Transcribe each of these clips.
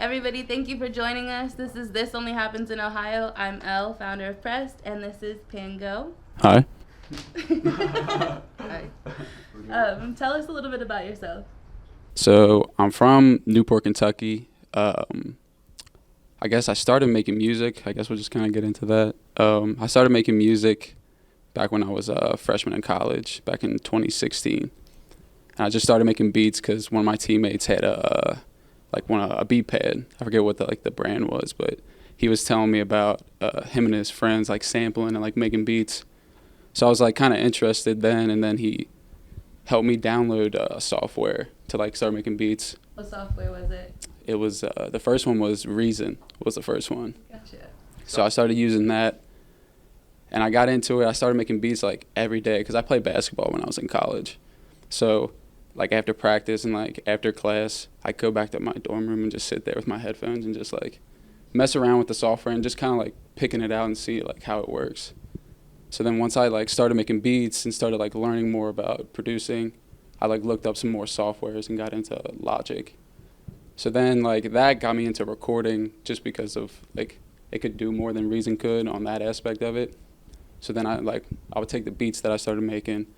Everybody, thank you for joining us. This is This Only Happens in Ohio. I'm Elle, founder of Pressed, and this is Pangeaux. Hi. Hi. Tell us a little bit about yourself. So I'm from Newport, Kentucky. I guess I started making music. I guess we'll just kind of get into that. I started making music back when I was a freshman in college, back in 2016. And I just started making beats because one of my teammates had a beat pad. I forget what the brand was, but he was telling me about him and his friends like sampling and like making beats. So I was like kind of interested then, and then he helped me download software to like start making beats. What software was it? It was the first one was Reason was the first one. Gotcha. So I started using that, and I got into it. I started making beats like every day because I played basketball when I was in college. So like after practice and like after class, I'd go back to my dorm room and just sit there with my headphones and just like mess around with the software and just kind of like picking it out and see like how it works. So then once I like started making beats and started like learning more about producing, I like looked up some more softwares and got into Logic. So then like that got me into recording just because of like it could do more than Reason could on that aspect of it. So then I would take the beats that I started making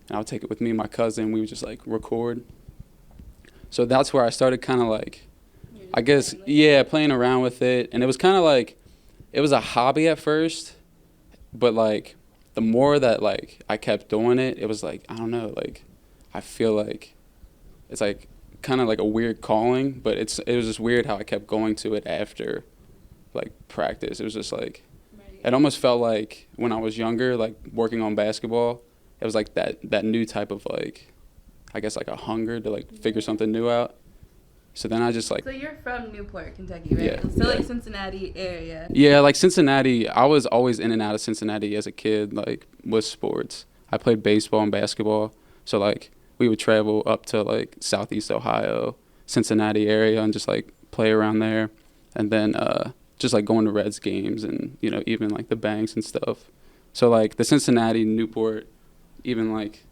and I would take it with me and my cousin. We would just like record. So that's where I started kind of like, I guess, playing around with it. And it was kind of like, it was a hobby at first, but like the more that like I kept doing it, it was like, I don't know, like I feel like it's like kind of like a weird calling, but it was just weird how I kept going to it after like practice. It was just like, it almost felt like when I was younger, like working on basketball, it was like that new type of like, I guess like a hunger to like figure something new out. So then I just like. So you're from Newport, Kentucky, right? Yeah. So like Cincinnati area. Yeah, like Cincinnati. I was always in and out of Cincinnati as a kid, like with sports. I played baseball and basketball. So like we would travel up to like Southeast Ohio, Cincinnati area, and just like play around there, and then just like going to Reds games and even like the Banks and stuff. So like the Cincinnati, Newport, even like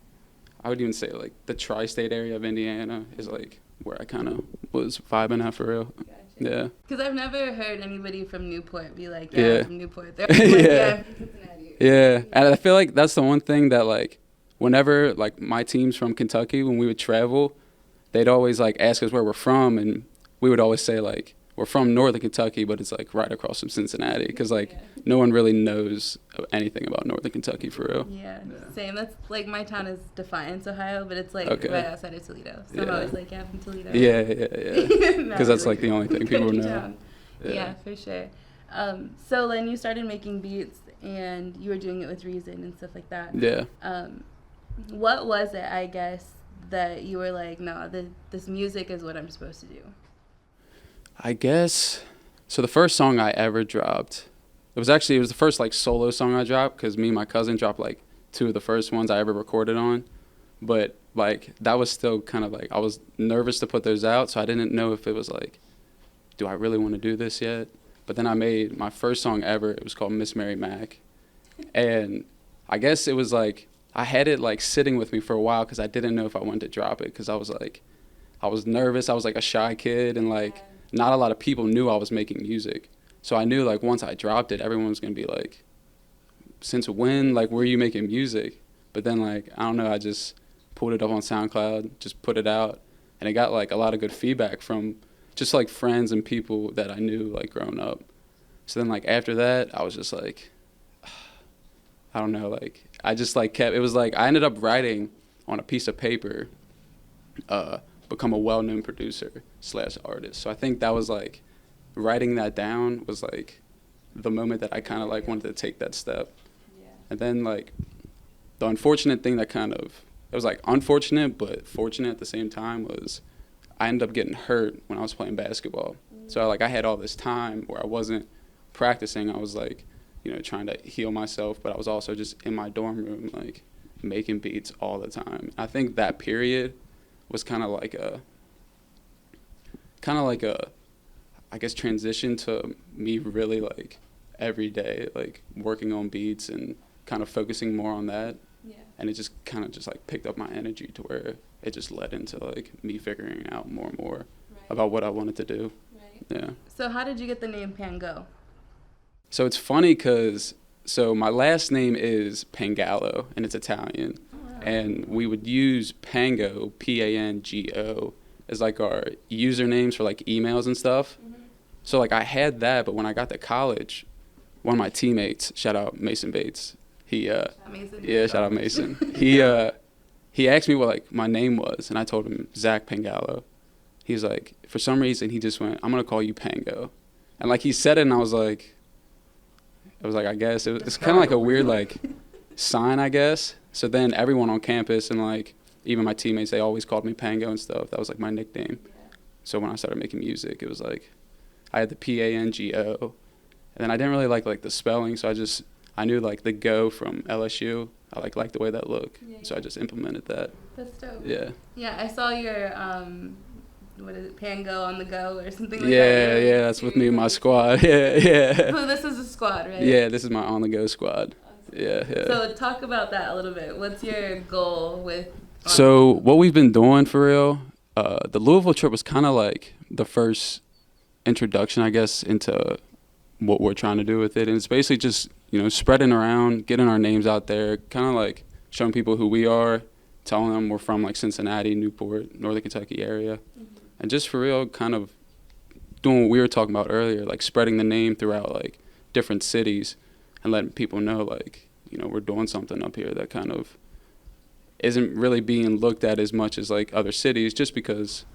I would even say like the tri-state area of Indiana is like where I kind of was vibing at for real. Gotcha. Yeah. Because I've never heard anybody from Newport be like, Yeah. I'm from Newport. They're like, I'm from Cincinnati. Yeah, and I feel like that's the one thing that like whenever like my team's from Kentucky, when we would travel, they'd always like ask us where we're from, and we would always say like we're from northern Kentucky, but it's like right across from Cincinnati, because like no one really knows anything about northern Kentucky for real. Yeah, same. That's like my town is Defiance, Ohio, but it's like Okay. right outside of Toledo. So I'm always like, I'm from Toledo. Yeah. Because that's like the only thing people know. Town. Yeah, for sure. So then you started making beats, and you were doing it with Reason and stuff like that. Yeah. What was it, I guess, that you were like, no, this music is what I'm supposed to do? I guess, so the first song I ever dropped, it was the first like solo song I dropped, because me and my cousin dropped like two of the first ones I ever recorded on. But like that was still kind of like, I was nervous to put those out, so I didn't know if it was like, do I really want to do this yet? But then I made my first song ever. It was called Miss Mary Mac. And I guess it was like, I had it like sitting with me for a while because I didn't know if I wanted to drop it, because I was nervous. I was like a shy kid, and like not a lot of people knew I was making music. So I knew like once I dropped it, everyone was going to be like, since when, like, were you making music? But then like, I don't know, I just pulled it up on SoundCloud, just put it out, and it got like a lot of good feedback from just like friends and people that I knew like growing up. So then like after that, I was just like, I don't know, like I just like it was like I ended up writing on a piece of paper, become a well-known producer / artist. So I think that was like, writing that down was like the moment that I kind of like wanted to take that step. Yeah. And then like the unfortunate thing that kind of, it was like unfortunate but fortunate at the same time, was I ended up getting hurt when I was playing basketball. So like I had all this time where I wasn't practicing. I was like, trying to heal myself, but I was also just in my dorm room like making beats all the time. I think that period was kind of like a I guess transition to me really like every day like working on beats and kind of focusing more on that. Yeah. And it just kind of just like picked up my energy to where it just led into like me figuring out more and more about what I wanted to do. Right. Right. Yeah. So how did you get the name Pangeaux? So it's funny because my last name is Pangallo, and it's Italian. Oh, wow. And we would use Pango, Pango, as like our usernames for like emails and stuff. Mm-hmm. So like I had that, but when I got to college, one of my teammates, shout out Mason Bates, Mason. yeah, shout out Mason. He asked me what like my name was, and I told him Zach Pangallo. He was like, for some reason, he just went, I'm gonna call you Pango, and like he said it, and I was like, I guess it's kind of like a weird like sign, I guess. So then everyone on campus and like even my teammates, they always called me Pango and stuff. That was like my nickname. Yeah. So when I started making music, it was like I had the Pango, and then I didn't really like the spelling, so I knew like the go from LSU. I liked the way that looked, Yeah, so I just implemented that. That's dope. Yeah. Yeah, I saw your what is it, Pango on the go or something like that. Yeah, that's with me and my squad. Yeah. So this is a squad, right? Yeah, this is my on the go squad. Awesome. Yeah. So talk about that a little bit. What's your goal with? So what we've been doing for real, the Louisville trip was kind of like the first introduction, I guess, into what we're trying to do with it. And it's basically just, spreading around, getting our names out there, kind of like showing people who we are, telling them we're from like Cincinnati, Newport, Northern Kentucky area. Mm-hmm. And just for real, kind of doing what we were talking about earlier, like spreading the name throughout like different cities and letting people know like, we're doing something up here that kind of isn't really being looked at as much as like other cities, just because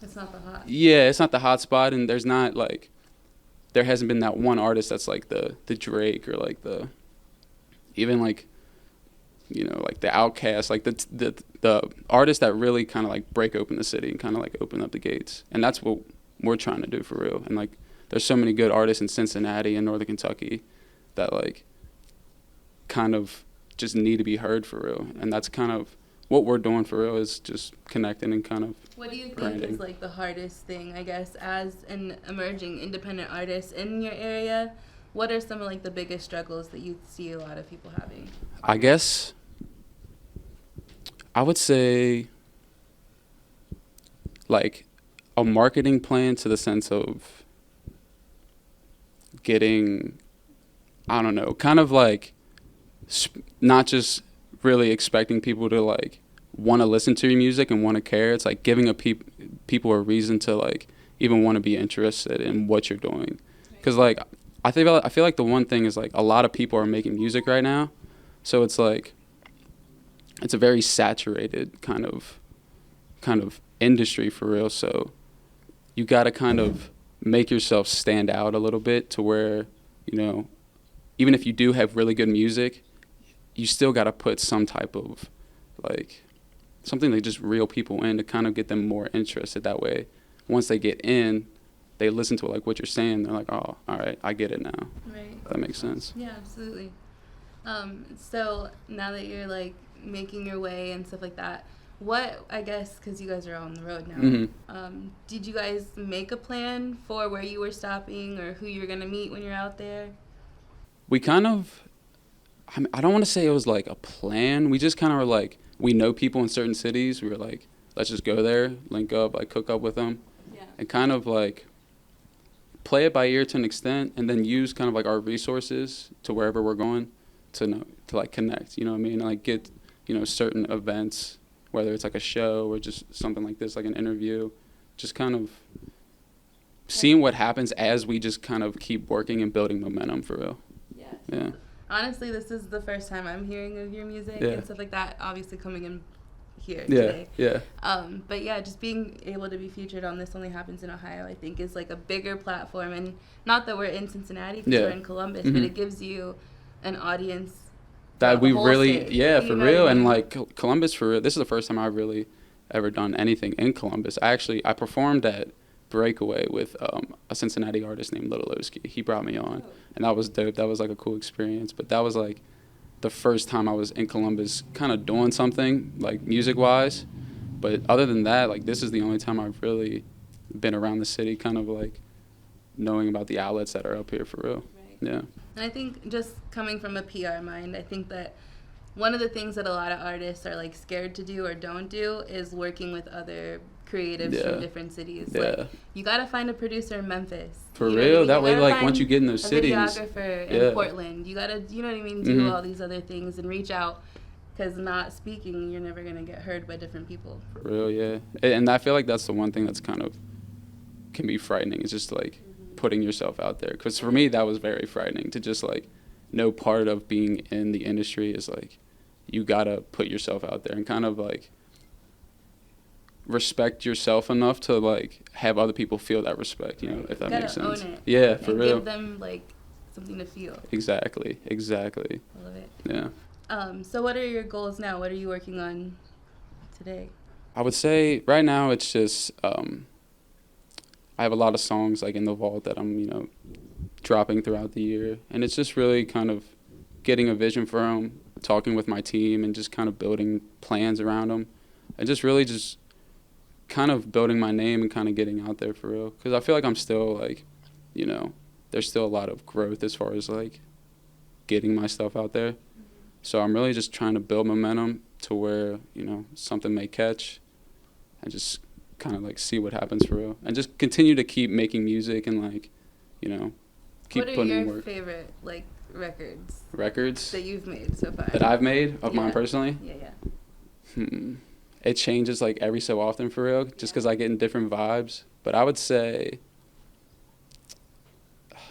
it's not the hot. Yeah, it's not the hot spot, and there hasn't been that one artist that's like the Drake or like the even like like the Outkast, like the artists that really kind of like break open the city and kind of like open up the gates. And that's what we're trying to do for real. And like there's so many good artists in Cincinnati and Northern Kentucky that like kind of just need to be heard for real. And that's kind of what we're doing for real, is just connecting and kind of What do you think branding. is like the hardest thing, I guess, as an emerging independent artist in your area? What are some of like the biggest struggles that you see a lot of people having? I guess I would say like a marketing plan, to the sense of getting, I don't know, kind of like not just really expecting people to like want to listen to your music and want to care. It's like giving people a reason to like even want to be interested in what you're doing. Because like I feel like the one thing is like a lot of people are making music right now, so it's like it's a very saturated kind of industry for real. So you got to kind of make yourself stand out a little bit, to where even if you do have really good music, you still got to put some type of like something that just reel people in, to kind of get them more interested. That way, once they get in, they listen to like what you're saying, they're like, oh, all right, I get it now. Right. That makes sense. Yeah, absolutely. So now that you're like making your way and stuff like that, what, I guess, because you guys are on the road now, Mm-hmm. Did you guys make a plan for where you were stopping or who you were going to meet when you're out there? We kind of, I don't want to say it was like a plan. We just kind of were like, we know people in certain cities. We were like, let's just go there, link up, like cook up with them, Yeah. and kind of like play it by ear to an extent, and then use kind of like our resources to wherever we're going to like connect. You know what I mean? Like get certain events, whether it's like a show or just something like this, like an interview, just kind of seeing what happens as we just kind of keep working and building momentum for real. Yeah. Yeah. Honestly, this is the first time I'm hearing of your music and stuff like that, obviously coming in here today. Yeah. But yeah, just being able to be featured on This Only Happens in Ohio, I think, is like a bigger platform. And not that we're in Cincinnati, because we're in Columbus, but it gives you an audience that we really, state, for real. And like Columbus, for real, this is the first time I've really ever done anything in Columbus. I performed at Breakaway with a Cincinnati artist named Little Oski. He brought me on, and that was dope. That was like a cool experience. But that was like the first time I was in Columbus kind of doing something like music wise. But other than that, like this is the only time I've really been around the city, kind of like knowing about the outlets that are up here for real. Right. Yeah. And I think just coming from a PR mind, I think that one of the things that a lot of artists are like scared to do or don't do is working with other creatives from different cities. Like, you gotta find a producer in Memphis. For real? That way, like, once you get in those cities. A videographer in Portland. You gotta, you know what I mean, do all these other things and reach out. Because not speaking, you're never gonna get heard by different people. For real, yeah. And I feel like that's the one thing that's kind of can be frightening. Is just like putting yourself out there. Because for me, that was very frightening to just like know part of being in the industry is like you gotta put yourself out there and kind of like respect yourself enough to like have other people feel that respect, you know, if that makes sense. Own it. Yeah, for real. Give them like something to feel. Exactly. I love it. Yeah. So what are your goals now? What are you working on today? I would say right now it's just I have a lot of songs like in the vault that I'm, you know, dropping throughout the year, and it's just really kind of getting a vision for them, talking with my team, and just kind of building plans around them, and just really just kind of building my name and kind of getting out there for real. Because I feel like I'm still like, you know, there's still a lot of growth as far as like getting my stuff out there. So I'm really just trying to build momentum to where, you know, something may catch and just kind of like see what happens for real. And just continue to keep making music and like, you know, keep putting in work. What are your favorite like records? Records? That you've made so far. That I've made of mine personally? Yeah. It changes like every so often for real, just because I get in different vibes. But I would say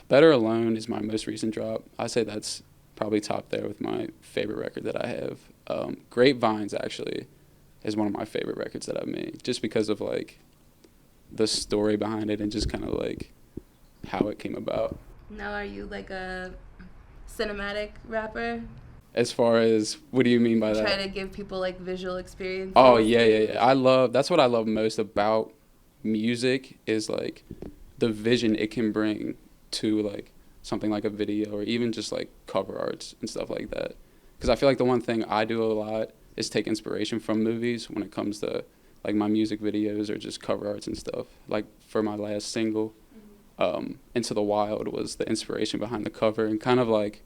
Better Alone is my most recent drop. I'd say that's probably top there with my favorite record that I have. Grapevines actually is one of my favorite records that I've made, just because of like the story behind it and just kind of like how it came about. Now, are you like a cinematic rapper? As far as, what do you mean by that? Try to give people like visual experiences. Oh yeah. That's what I love most about music is like the vision it can bring to like something like a video or even just like cover arts and stuff like that. Because I feel like the one thing I do a lot is take inspiration from movies when it comes to like my music videos or just cover arts and stuff. Like for my last single, Into the Wild was the inspiration behind the cover and kind of like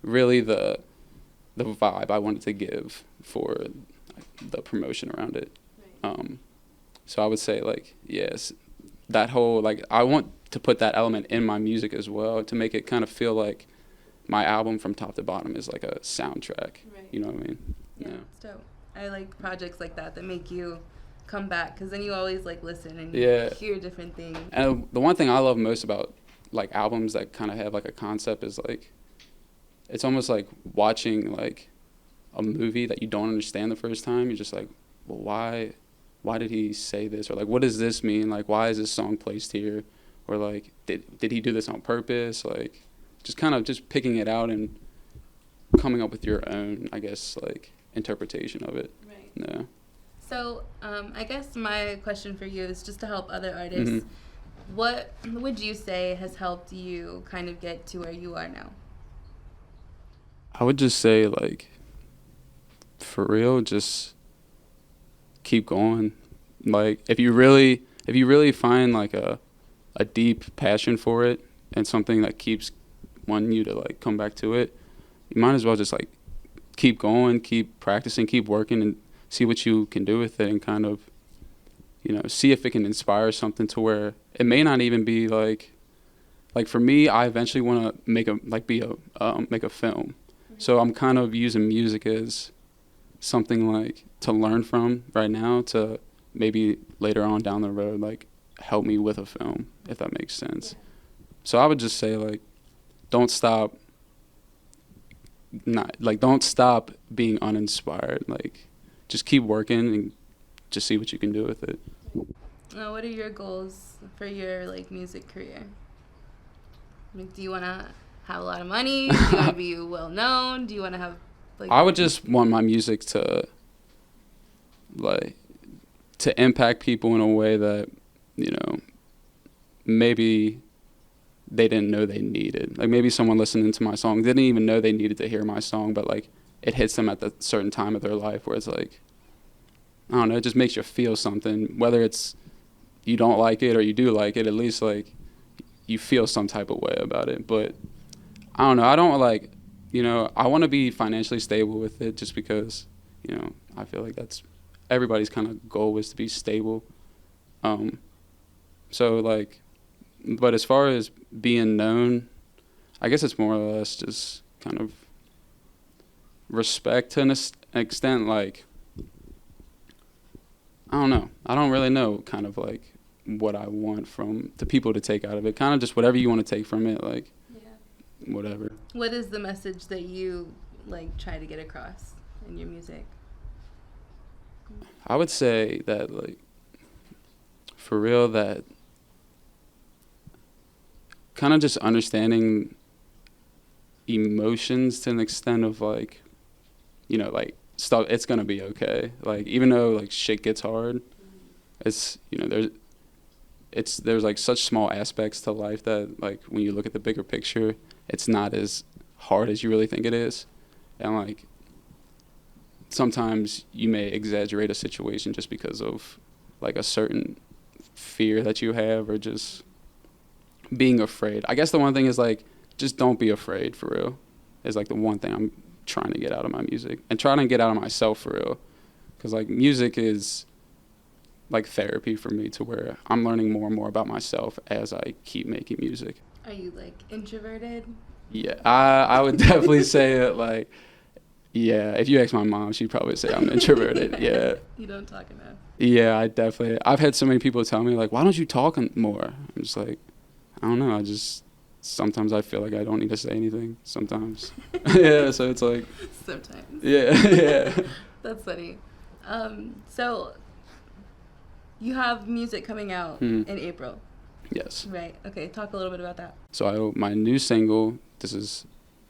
really the vibe I wanted to give for the promotion around it. Right. So I would say like, yes, that whole, like, I want to put that element in my music as well to make it kind of feel like my album from top to bottom is like a soundtrack. Right. You know what I mean? Yeah. It's dope. I like projects like that make you come back, because then you always like listen and hear different things. And the one thing I love most about like albums that kind of have like a concept is like, it's almost like watching like a movie that you don't understand the first time. You're just like, well, why did he say this? Or like, what does this mean? Like, why is this song placed here? Or like, did he do this on purpose? Like, just kind of just picking it out and coming up with your own, I guess, like interpretation of it. Right. Yeah. So I guess my question for you is just to help other artists. What would you say has helped you kind of get to where you are now? I would just say, like, for real, just keep going. Like, if you really find like a deep passion for it and something that keeps wanting you to like come back to it, you might as well just like keep going, keep practicing, keep working, and see what you can do with it, and kind of, you know, see if it can inspire something to where it may not even be like for me, I eventually want to make a film. So I'm kind of using music as something like to learn from right now to maybe later on down the road, like help me with a film, if that makes sense. So I would just say, like, don't stop being uninspired. Like, just keep working and just see what you can do with it. What are your goals for your like music career? Like, do you want to have a lot of money? Do you want to be well known? Do you want to have like? I would just want my music to impact people in a way that, you know, maybe they didn't know they needed. Like, maybe someone listening to my song didn't even know they needed to hear my song, but like it hits them at the certain time of their life where it's like, I don't know, it just makes you feel something. Whether it's you don't like it or you do like it, at least like you feel some type of way about it. But I don't know, I don't like I want to be financially stable with it, just because, I feel like that's everybody's kind of goal is to be stable. So like, but as far as being known, I guess it's more or less just kind of respect to an extent. Like, I don't know. I don't really know kind of like what I want from the people to take out of it. Kind of just whatever you want to take from it, like, whatever. What is the message that you like try to get across in your music? I would say that, like, for real, that kind of just understanding emotions to an extent of, like, like, stuff, it's gonna be okay. Like, even though, like, shit gets hard, it's, there's like such small aspects to life that, like, when you look at the bigger picture, it's not as hard as you really think it is. And, like, sometimes you may exaggerate a situation just because of, like, a certain fear that you have, or just being afraid. I guess the one thing is, like, just don't be afraid, for real, is, like, the one thing I'm trying to get out of my music, and trying to get out of myself, for real. Because, like, music is like therapy for me, to where I'm learning more and more about myself as I keep making music. Are you, like, introverted? Yeah, I would definitely say it, like, yeah, if you ask my mom, she'd probably say I'm introverted. Yeah. You don't talk enough. Yeah, I've had so many people tell me, like, why don't you talk more? I'm just like, I don't know, sometimes I feel like I don't need to say anything, sometimes. Yeah, so it's like. Sometimes. Yeah. That's funny. So, you have music coming out in April. Yes. Right. Okay, talk a little bit about that. So my new single,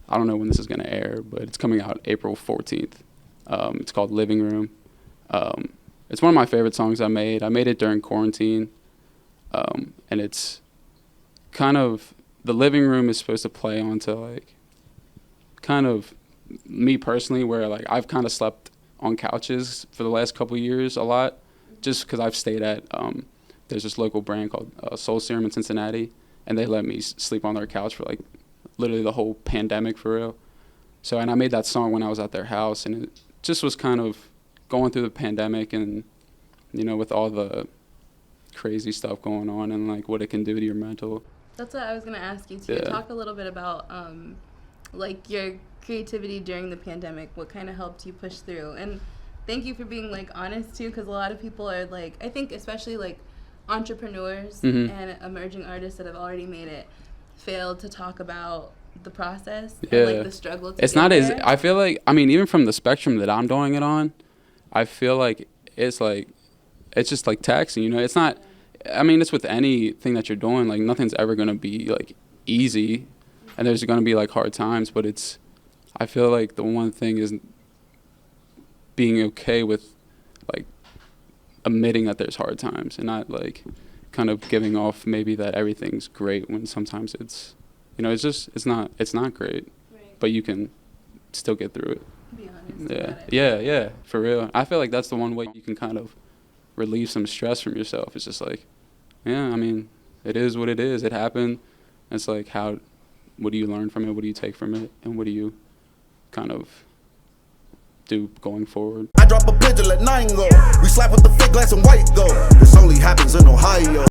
I don't know when this is going to air, but it's coming out April 14th. It's called Living Room. It's one of my favorite songs I made. I made it during quarantine. And it's kind of, the living room is supposed to play onto, like, kind of me personally, where, like, I've kind of slept on couches for the last couple of years a lot, just because I've stayed at, there's this local brand called Soul Serum in Cincinnati, and they let me sleep on their couch for, like, literally the whole pandemic, for real. So, and I made that song when I was at their house, and it just was kind of going through the pandemic, and, with all the crazy stuff going on, and, like, what it can do to your mental. That's what I was going to ask you, too. Yeah. Talk a little bit about, like, your creativity during the pandemic. What kind of helped you push through? And thank you for being, like, honest, too, because a lot of people are, like, I think especially, like, entrepreneurs and emerging artists that have already made it fail to talk about the process and, like, the struggle to it's not there. I feel like, even from the spectrum that I'm doing it on, I feel like it's just, like, taxing, it's not, it's with anything that you're doing, like, nothing's ever going to be, like, easy, and there's going to be, like, hard times, but I feel like the one thing is being okay with, like, admitting that there's hard times, and not, like, kind of giving off maybe that everything's great, when sometimes it's it's not great, right. But you can still get through it. Be honest about it. Yeah, for real. I feel like that's the one way you can kind of relieve some stress from yourself. It's just like, it is what it is. It happened. It's like, what do you learn from it? What do you take from it? And what do you kind of do going forward? I drop a pigeon, let 9 go. We slap with the fake glass and white go. This only happens in Ohio.